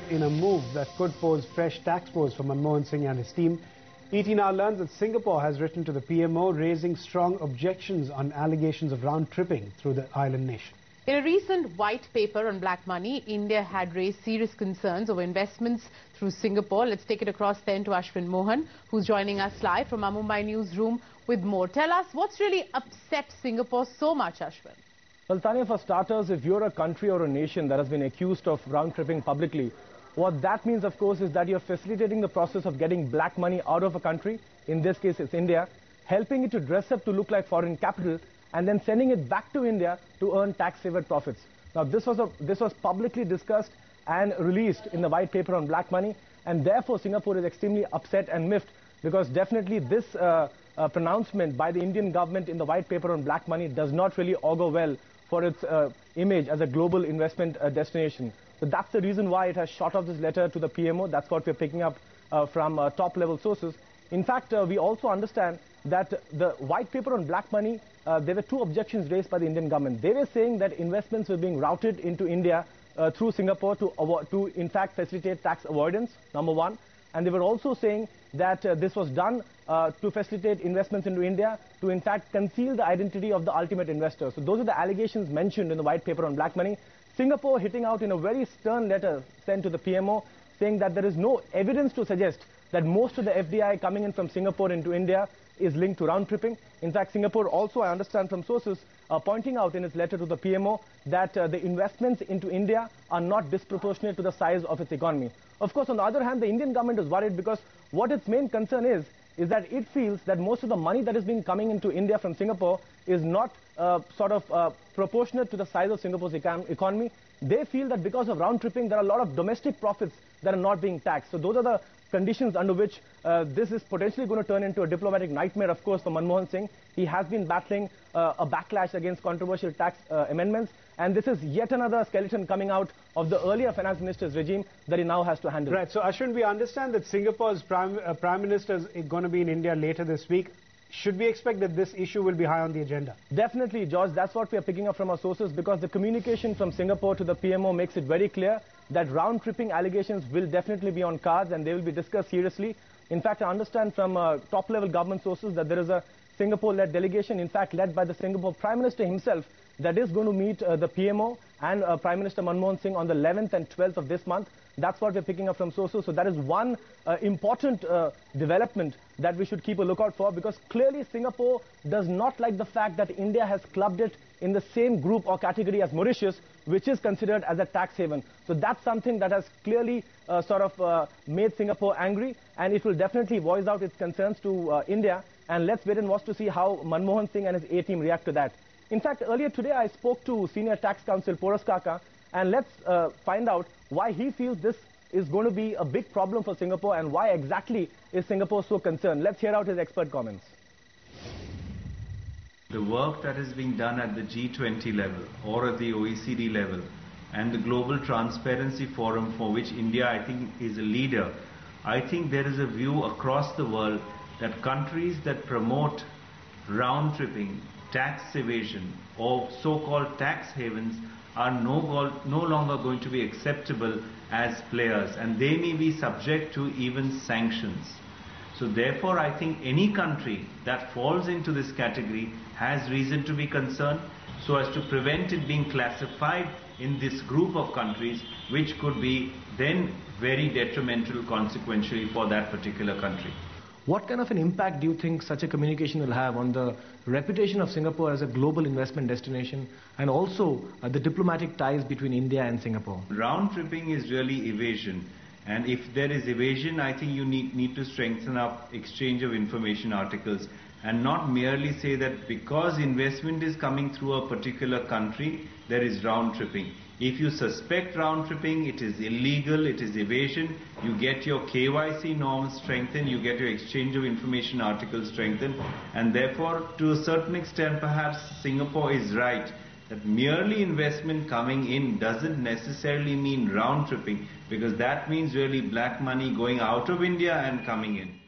in a move that could pose fresh tax woes for Manmohan Singh and his team. ET now learns that Singapore has written to the PMO raising strong objections on allegations of round-tripping through the island nation. In a recent white paper on black money, India had raised serious concerns over investments through Singapore. Let's take it across then to Ashwin Mohan, who's joining us live from our Mumbai newsroom with more. Tell us what's really upset Singapore so much, Ashwin. Well, Tanya, for starters, if you're a country or a nation that has been accused of round-tripping publicly, what that means, of course, is that you're facilitating the process of getting black money out of a country. In this case, it's India, helping it to dress up to look like foreign capital, and then sending it back to India to earn tax-favored profits. Now, this was publicly discussed and released in the white paper on black money, and therefore Singapore is extremely upset and miffed, because definitely this pronouncement by the Indian government in the white paper on black money does not really augur well for its image as a global investment destination. So that's the reason why it has shot off this letter to the PMO. That's what we're picking up from top-level sources. In fact, we also understand that the white paper on black money, there were two objections raised by the Indian government. They were saying that investments were being routed into India through Singapore to in fact facilitate tax avoidance, number one. And they were also saying that this was done to facilitate investments into India to in fact conceal the identity of the ultimate investor. So those are the allegations mentioned in the white paper on black money. Singapore hitting out in a very stern letter sent to the PMO, saying that there is no evidence to suggest that most of the FDI coming in from Singapore into India is linked to round-tripping. In fact, Singapore also, I understand from sources, pointing out in its letter to the PMO that the investments into India are not disproportionate to the size of its economy. Of course, on the other hand, the Indian government is worried because what its main concern is that it feels that most of the money that is being coming into India from Singapore is not proportionate to the size of Singapore's economy. They feel that because of round-tripping, there are a lot of domestic profits that are not being taxed. So those are the conditions under which this is potentially going to turn into a diplomatic nightmare, of course, for Manmohan Singh. He has been battling a backlash against controversial tax amendments, and this is yet another skeleton coming out of the earlier finance minister's regime that he now has to handle. Right, so Ashwin, we understand that Singapore's Prime Minister is going to be in India later this week. Should we expect that this issue will be high on the agenda? Definitely, George. That's what we are picking up from our sources, because the communication from Singapore to the PMO makes it very clear that round-tripping allegations will definitely be on cards and they will be discussed seriously. In fact, I understand from top-level government sources that there is a Singapore-led delegation, in fact led by the Singapore Prime Minister himself, that is going to meet the PMO and Prime Minister Manmohan Singh on the 11th and 12th of this month. That's what we're picking up from sources. So that is one important development that we should keep a lookout for, because clearly Singapore does not like the fact that India has clubbed it in the same group or category as Mauritius, which is considered as a tax haven. So that's something that has clearly made Singapore angry, and it will definitely voice out its concerns to India. And let's wait and watch to see how Manmohan Singh and his A-team react to that. In fact, earlier today I spoke to Senior Tax Counsel Poras Kaka, and let's find out why he feels this is going to be a big problem for Singapore and why exactly is Singapore so concerned. Let's hear out his expert comments. The work that is being done at the G20 level or at the OECD level and the Global Transparency Forum, for which India, I think, is a leader, I think there is a view across the world that countries that promote round-tripping, tax evasion or so-called tax havens are no longer going to be acceptable as players, and they may be subject to even sanctions. So therefore, I think any country that falls into this category has reason to be concerned, so as to prevent it being classified in this group of countries, which could be then very detrimental consequentially for that particular country. What kind of an impact do you think such a communication will have on the reputation of Singapore as a global investment destination, and also the diplomatic ties between India and Singapore? Round-tripping is really evasion. And if there is evasion, I think you need to strengthen up exchange of information articles and not merely say that because investment is coming through a particular country, there is round-tripping. If you suspect round-tripping, it is illegal, it is evasion, you get your KYC norms strengthened, you get your exchange of information articles strengthened, and therefore, to a certain extent, perhaps Singapore is right that merely investment coming in doesn't necessarily mean round-tripping, because that means really black money going out of India and coming in.